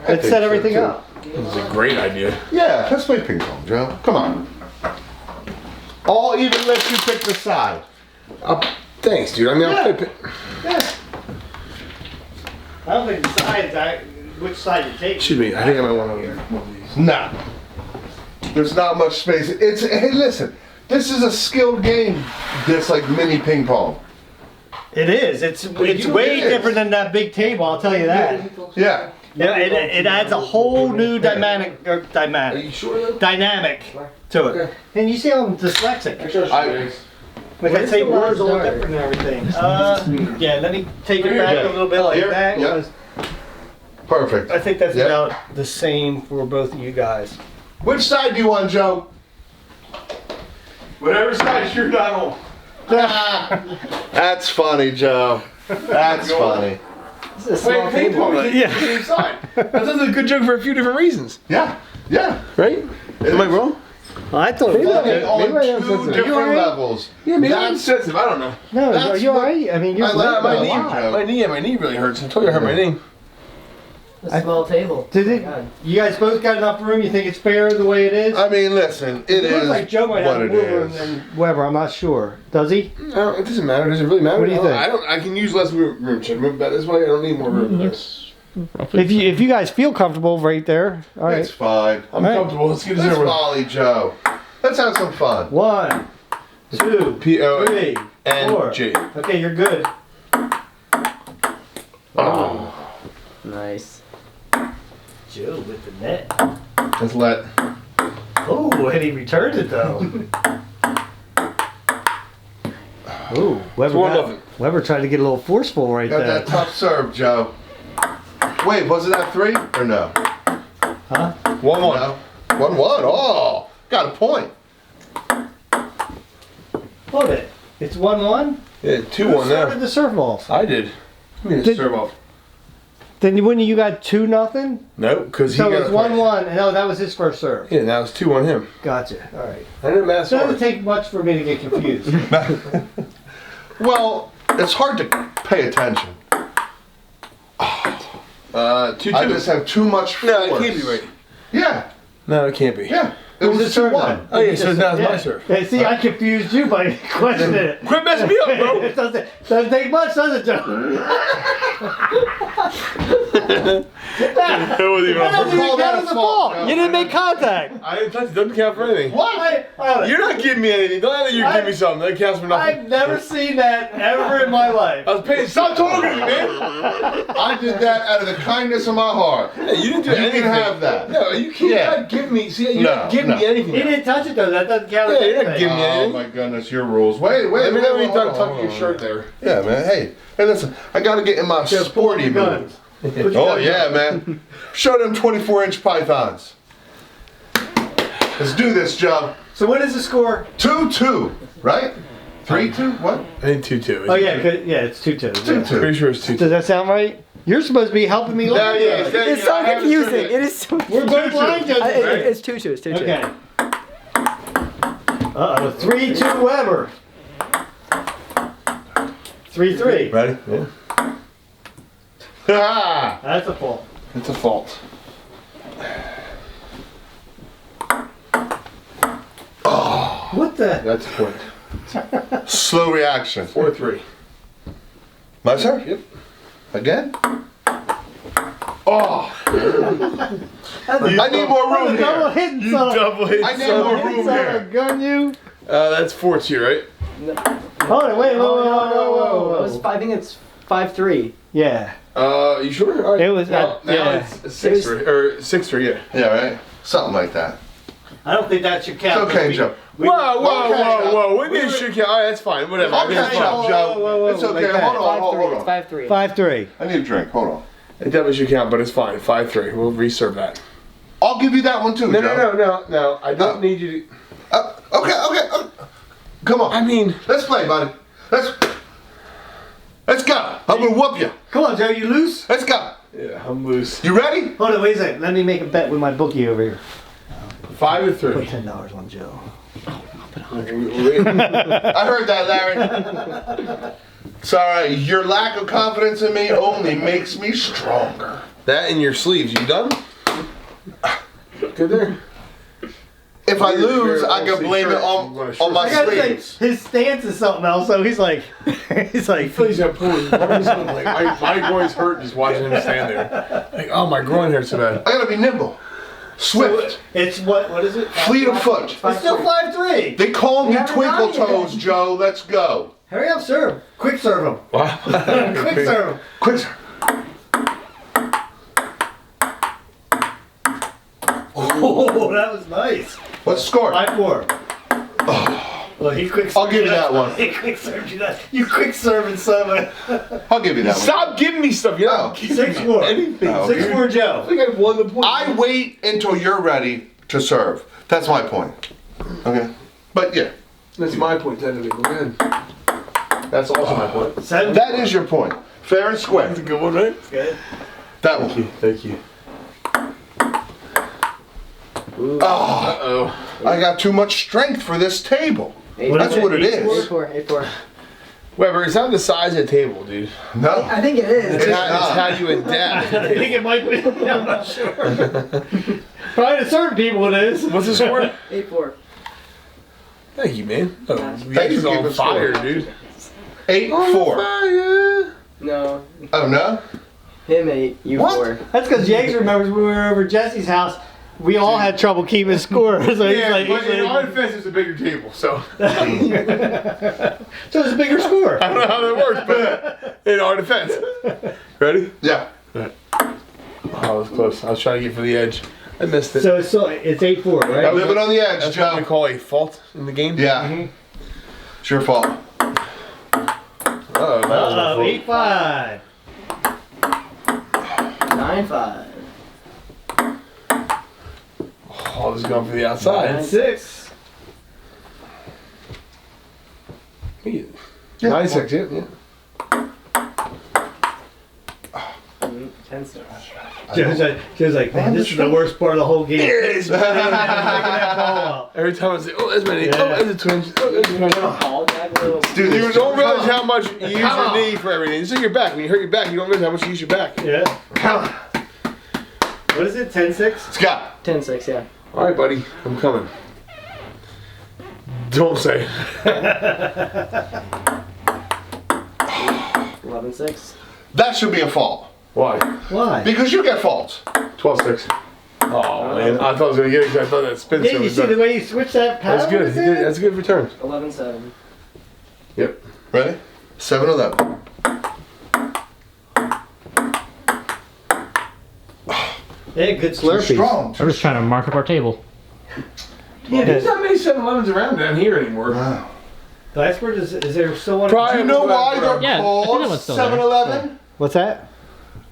Let's set everything up. This is a great idea. Yeah, let's play ping pong, Joe. Come on. I'll even let you pick the side. Thanks, dude. I mean, I'll play. Yeah. I don't think the side, which side you take. Excuse me. I think I might want one of these. Nah. There's not much space. Hey, listen. This is a skilled game. This like mini ping pong. It is. It's way different than that big table. I'll tell you that. Yeah. Yeah, it adds a whole new dynamic Are you sure? dynamic to it. Okay. And you see I'm dyslexic. Like I say words a little different and everything. Yeah, let me take it back a little bit like that. Yep. Perfect. I think that's about the same for both of you guys. Which side do you want, Joe? Whatever side you're not on. That's funny, Joe. That's funny. This is a small table. Yeah. Same side. That's a good joke for a few different reasons. Yeah. Yeah. Right? Am I wrong? Well, I thought it was Playing on Maybe I am two sensitive. different levels. Yeah, maybe I'm That's sensitive. I don't know. No, are That's you what- alright? I mean, you're I like right. that. My knee really hurts. I told you I hurt my knee. A small table. Did Oh my it? God. You guys both got enough room? You think it's fair the way it is? I mean, listen, it looks is like Joe might have what it more room is. than Weber. I'm not sure. Does he? No, it doesn't matter. Does it really matter? What do you think? I can use less room. Should move that this way. I don't need more room than this. If you guys feel comfortable right there, all right. It's fine. I'm Right. comfortable. Let's get Let's this over. volley, Joe. Let's have some fun. 1, 2, P-O-N-G. 3, 4. Okay, you're good. Oh. Nice. Joe with the net. Let's let. Oh, and he returned it though. Oh, Weber tried to get a little forceful right Got there. that tough serve, Joe. Wait, was it that 3 or no? Huh? 1-1. No. 1-1. Oh, got a point. Hold it. It's 1-1? Yeah, 2-1 Started now. the serve off. I did. I mean, Did- serve off. Then wouldn't you got 2-0? No, because he So got it's a point. 1-1, and that was his first serve. Yeah, now it's 2-1 him. Gotcha. All right. I didn't ask So it for doesn't it. take much for me to get confused. Well, it's hard to pay attention. 2-2. I just have too much force. No, it can't be right. Yeah, No, it can't be. yeah. It Who's was the serve 2-1. then? Oh, yeah, so now it's my serve. Yeah, see, I confused you by questioning it. Quit messing me up, bro. It doesn't take much, does it, Joe? That wasn't even on purpose. Call that a fault, Joe. You didn't make contact. I didn't touch it. Doesn't count for anything. What? You're not giving me anything. Don't let you give me something. That counts for nothing. I've never seen that ever in my life. I was paying. Stop talking to me, man. I did that out of the kindness of my heart. Hey, you didn't do You anything. can have that. No, you can't. Yeah. You're not giving me. See, you're No, not giving no. me anything. He didn't touch it though. That doesn't count as Yeah, you're not anything. giving me Oh anything. my goodness, your rules. Wait. Let me know when you're done hold tucking on, your hold shirt on. there. Yeah, man. Hey, listen, I gotta get in my sporty mood. guns. Oh yeah, man. Show them 24-inch pythons. Let's do this, Joe. So what is the score? 2-2, right? 3-2. What? I think 2-2. Oh yeah, it's 2-2. 2-2. Pretty sure it's 2-2. Does that sound right? You're supposed to be helping me. No, look. yeah, It's so confusing. It is so We're both blind judges. It's 2-2. It's 2-2. Okay. Uh-oh, 3-2 Weber. 3-3. Ready? Yeah. Ha! That's a fault. It's a fault. What the? That's a point. Slow reaction. 4-3. My turn? Yep. Again? Oh! I need more room Double here. hitting son. Double hit. I need more room Son of a here. gun you. That's 4-2, right? Hold on, wait, whoa. It was, I think it's 5-3. Yeah. You sure? All right. It was, now yeah. it's 6-3 or 6-3, yeah. Yeah, right? Something like that. I don't think that should It's count. okay, Joe. Whoa! When did you count? All right, that's fine. Whatever. I'll That's catch fine. up, Joe. Whoa, It's okay. like that. Hold 5-3. on. It's 5-3. 5-3. I need a drink. Hold on. It definitely should count, but it's fine. 5-3. We'll reserve that. I'll give you that one too, No, Joe. no. I don't Oh. need you to. Okay. Come on. I mean, Let's play, buddy. Let's go. I'm gonna whoop you. Come on, Joe, you loose? Let's go. yeah, I'm loose. You ready? Hold on, wait a second. Let me make a bet with my bookie over here. 5-3. Put $10 on Joe. I heard that, Larry. Sorry, your lack of confidence in me only makes me stronger. That in your sleeves. You done? Good there. If I lose, I can blame it on my I gotta say, sleeves. his stance is something else. So he's like, Please have pulling. My groin's hurt just watching him stand there. Like, oh, my groin hurts so bad. I gotta be nimble, swift, it's what is it? fleet of foot. It's still 5-3. They call me haven't Twinkle done it Toes, Joe. Let's go. Hurry up, serve. Quick serve him. Wow. Quick serve him. Quick, sir. Oh, that was nice. What's the score? 5-4. Well, he quick served I'll give you that one. He quick served you that. You quick serving someone. I'll give you that one. Stop giving me stuff. You know. 6-4. Anything. Oh, 6-4, Joe. I think I've won the point. I wait until you're ready to serve. That's my point. Okay. But yeah, That's my point, technically. Go ahead. That's also my point. 7. that is your point. Fair and square. That's a good one, right? Good. That one. Thank you. Oh, Uh-oh. I got too much strength for this table. That's what it is. 8-4. Weber, it's not the size of the table, dude. No. I think it is. It's It's not. how you adapt. I think it might be. I'm not sure. Probably to certain people it is. What's the score? 8-4. Thank you, man. Oh, Thank you he's for on keeping fire, score. dude. 8-4. Fire. No. Oh no? Him 8, you What? 4. That's because James remembers when we were over at Jesse's house. We all had trouble keeping score. So Yeah, but he's in our like, defense, it's a bigger table, so. so it's a bigger score. I don't know how that works, but in our defense. Ready? Yeah. Oh, that was close. I was trying to get for the edge. I missed it. So it's 8-4, right? Living on the edge, That's what we Joe. call a fault in the game? Yeah. It's your fault. Uh-oh, that was my fault. 9-5. 8-5. Oh, this is going for the outside. 9-6. 9-6, yeah. 10-6. Joe's like, man, this is the worst part of the whole game. There it is. Making that ball out. Every time I say, oh, there's many. Yeah. Oh, there's a twinge. Oh, there's a twinge. All that little. Do You this. don't realize how much you use your knee for everything. It's in your back. When you hurt your back, you don't realize how much you use your back. Yeah. What is it? 10-6? Scott. 10-6, yeah. All right, buddy. I'm coming. Don't say. 11-6. That should be a fault. Why? Why? Because you get faults. 12-6. Oh, man. I thought I was going to get it because I thought that spin Yeah, serve you was see the done. way you switched that pattern? That's good. He did. That's a good return. 11-7. Yep. Ready? 7-11. Yeah, good slurpees. Strong. I'm just trying to mark up our table. Yeah, there's not many 7-Elevens around down here anymore. Wow. Glassford, is there still one? Probably- Do you know why they're Yeah, I think called that one's still there. 7-Eleven? What's that?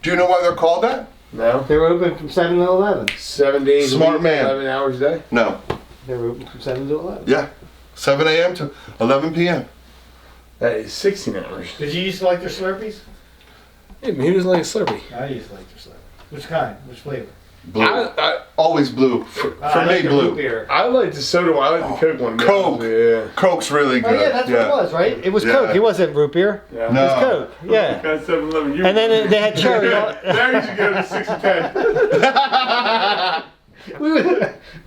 Do you know why they're called that? No. They were open from 7 to 11. 7 days Smart a week, man. 11 hours a day. No. They were open from 7 to 11. Yeah. 7 a.m. to 11 p.m. That is 16 hours. Did you used to like their Slurpees? Hey, man, he was like a Slurpee. I used to like their Slurpee. Which kind? Which flavor? Blue. I Always blue. For I me, like the blue. root beer. like the soda one. I like the Coke one. Coke. Yeah. Coke's really Oh good. yeah, that's what it was, right? It was Yeah. Coke. It wasn't root beer. Yeah. It No. was Coke. Yeah. Got 7-Eleven. And then they had cherry. There you should go to 6 and 10.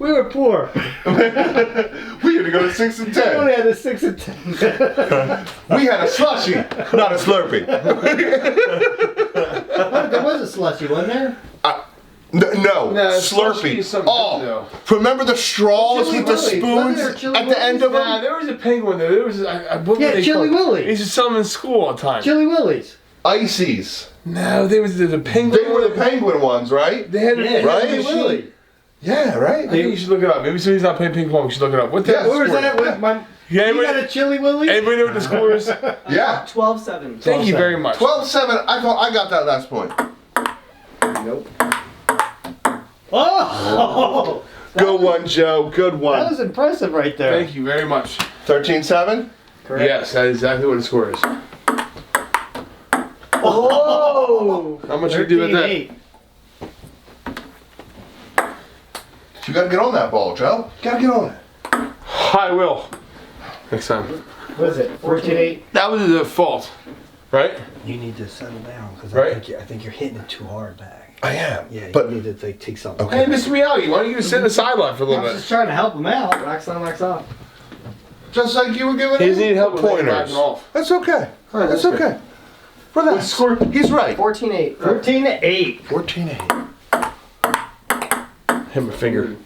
we were poor. We had to go to 6 and We only 10. had a 6 and 10. We had a slushy, not a Slurpee. There was a slushy, wasn't there? No, slushy Slurpee. is something Oh, different, remember the straws Chili with the Willy. spoons Wasn't there Chili at the end of Nah, them? there was a penguin there. There was what Yeah, were they Chili called? Willy. They used to sell them in school all the time. Chili Willies. Ices. No, there was the penguin. They were the penguin ones, right? They had Yeah, Right? Chili Willy. Yeah, right? I think you should look it up. Maybe somebody's not playing ping pong. We should look it up. What the Yeah, Where was score? that? With my, Yeah, you got a Chili Willy? anybody know what the score is? Yeah. 12-7. Thank you very much. 12-7. I thought I got that last point. Nope. Oh! Good one, Joe. Good That one. was impressive right there. Thank you very much. 13-7. Correct. Yes, that is exactly what the score is. Oh! How much you do with that? 13-8. You gotta get on that ball, Joe. Gotta get on it. I will. Next time. What is it? 14-8? That was the fault, right? You need to settle down because Right. I think you're hitting it too hard back. I am. Yeah, but you need to take something. Okay. Hey, Mr. Miyagi, why don't you just sit in the sideline for a I'm little just bit? trying to help him out. Wax on, wax off. just like you were giving He doesn't need help with pointers. backing off. That's okay. Alright, That's that's okay. What's the Relax. score? He's right. 14-8. 13-8. 14-8. Hit my finger.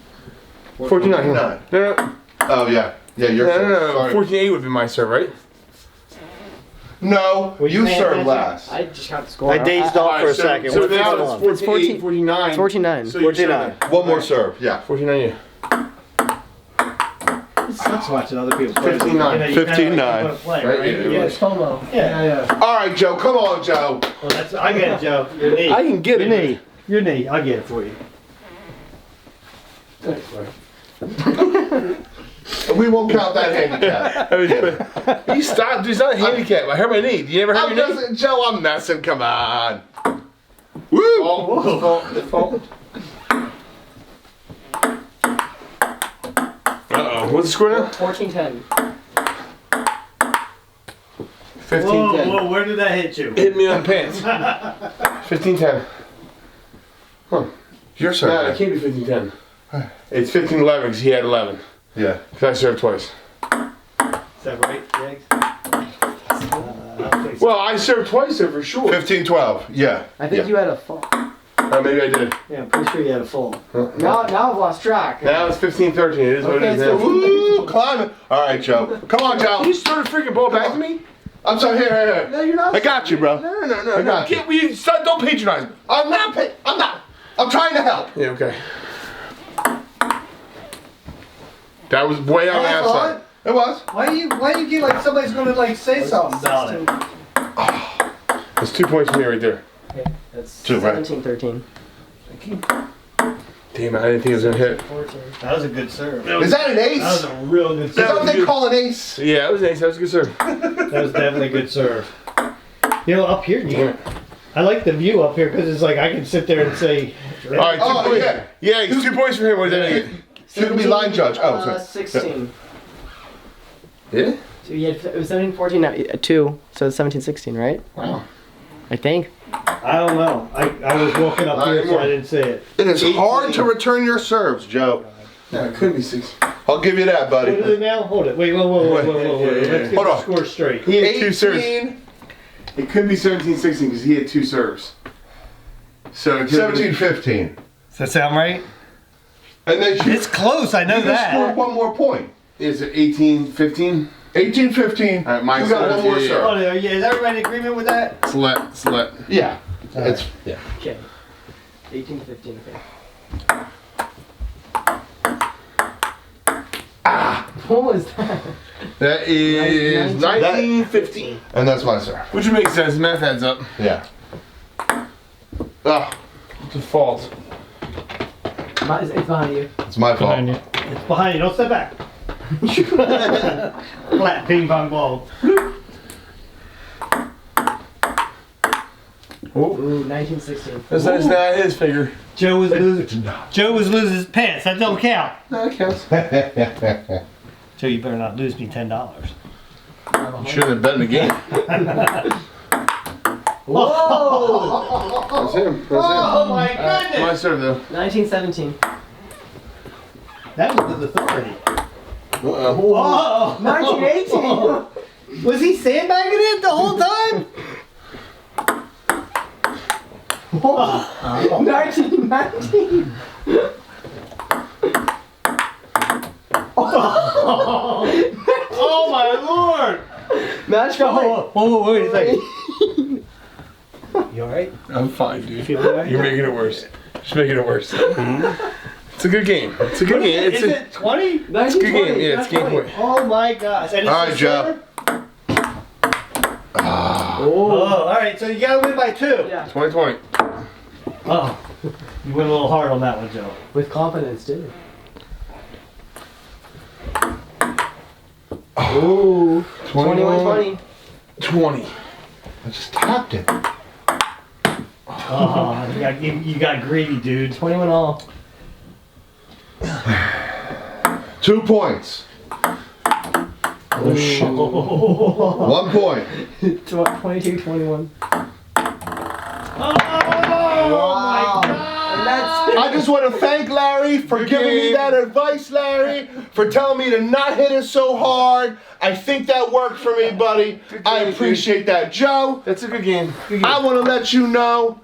14-9. 14-9. No. Oh yeah. Yeah, you're No. sorry. 14-8 would be my serve, right? No, Well, you you served paying last. I just got the score. I dazed off for a second. So What's now going on? it's 14-8, 49. It's 14-9. So you're 14-9. One more serve. Yeah. 49, yeah. It sucks watching other people play. 15-9. You know, you kinda 15-9. like wanna play, Right, right? yeah. Yeah. It's FOMO. Yeah. All right, Joe. Come on, Joe. Well, that's, I get it, Joe. Your knee. I can get Your it. knee. Your knee. I'll get it for you. We won't count that handicap. He stopped. He's not handicapped. I hurt my knee. You never hurt I'm your knee? messing, Joe. I'm messing. Come on. Woo! Uh-oh. What's the score now? 14-10. 15-10. Whoa, where did that hit you? Hit me on the pants. 15-10. Your serve. No, it can't be 15-10. It's 15-11 because he had 11. Yeah. Because I served twice. Is that right, Jags? I don't think so. Well, I served twice there for sure. 15-12. Yeah. I think you had a fall. Maybe I did. Yeah, I'm pretty sure you had a full. Now I've lost track. Now it's 15-13. It is what Okay, it is so now. Woo! Climbing. All right, Joe. Come on, Joe. You just threw the freaking ball back to me? I'm sorry. Here. No, you're not. I got you, bro. No. I got you. Don't patronize me. I'm not. I'm not. I'm trying to help. Yeah, okay. That was way on the outside. It was. Why do you get like somebody's gonna like say something about it? That's 2 points for me right there. Okay, that's 2, right? 17-13. Damn it, I didn't think it was gonna hit. 14. That was a good serve. Is that an ace? That was a real good Is that serve. what they call an ace? Yeah, it was nice. That was a good serve. That was definitely a good serve. You know, up here, I like the view up here because it's like I can sit there and say. All right, 2 Oh, points. yeah. Yeah, it's 2 points for him. What does that mean? You can be line judge. Oh, sorry. 16. Yeah? So you had, it was 17-14, now 2, so it's 17-16, right? Wow. I think. I don't know. I was walking up here, so I didn't see it. It is hard to return your serves, Joe. No, it could be 6. I'll give you that, What is buddy. it now? Hold it. Wait, whoa. Let's get Hold the on. score straight. He had 2 serves. 18, It could be 17-16 because he had 2 serves. So it could be 17-15. Does that sound right? And then you, It's close. I know you just scored that. one more point. Is it 18-15? 18-15. All right, my you got serve, one more yeah. serve. Oh, yeah. Is everybody in agreement with that? Select. Yeah. It's Okay. 18-15, okay. What was that? That is 19-15. and that's my serve. Which would make sense. Math adds up. Yeah. Ah, It's a fault. It's behind you. it's my fault. It's behind you. Don't step back. Flat ping pong ball. Ooh, 19-16. That's not his finger. Joe was losing his pants. That don't count. No, it counts. Joe, you better not lose me $10. Should have bet in the game. Whoa! That's him. Oh my goodness! My serve though. 19-17. That was with authority. Uh-oh. Oh! 19-18. Was he sandbagging it the whole time? 19-19. Oh my lord! Match point. Whoa, wait a second. You alright? I'm fine, dude. Feel alright? You're making it worse. Just making it worse. It's a good game. It's a good game. Is it 20? It's a good game. Yeah, it's game point. Oh my gosh. And it's All right, the Joe. serve? Ah. Oh, alright, so you gotta win by 2. Yeah. 2020. Oh. You went a little hard on that one, Joe. With confidence, too. Oh. 21-20. 20. I just tapped it. Oh, you got greedy, dude. 21 all. 2 points. Oh shit. 1 point. 22-21. Oh my I just want to thank Larry for giving me that advice, Larry, for telling me to not hit it so hard. I think that worked for me, buddy. I appreciate that. Joe, That's a good game. Good game. I want to let you know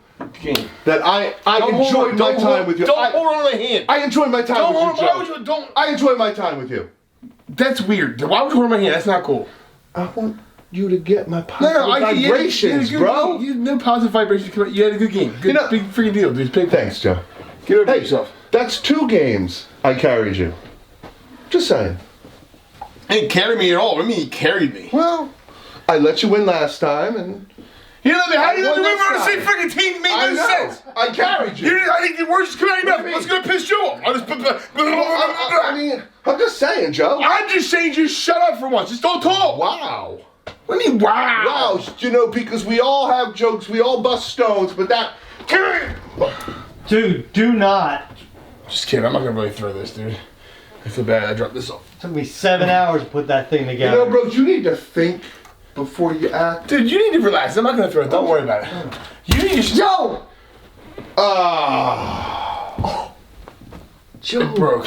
that I enjoyed my time with you. Don't hold on to my hand. I enjoyed my time with you, Joe. Don't. I enjoyed my time with you. That's weird. Why would you hold on my hand? That's not cool. I want you to get my positive vibrations, bro. You had no positive vibrations. You had a good game. Good, big freaking deal, dude. Big Thanks, Joe. Get over Hey, yourself. that's 2 games I carried you. Just saying. He didn't carry me at all. What do you mean he carried me? Well, I let you win last time, and You know, how do you let me won win on the this same time. freaking team? Make I no know. sense. I carried you. I think the words just come out of your mouth. do you What's mean? gonna piss you off? I mean, I'm just saying, Joe. I'm just saying, just shut up for once. Just don't talk. Wow. What do you mean, wow? Wow, you know, because we all have jokes, we all bust stones, but that... Dude, do not. Just kidding. I'm not gonna really throw this, dude. I feel bad. I dropped this off. Took me 7 hours to put that thing You together. know, bro, you need to think before you act. Dude, you need to relax. I'm not gonna throw it. Don't worry about it. You need to. Joe! It broke.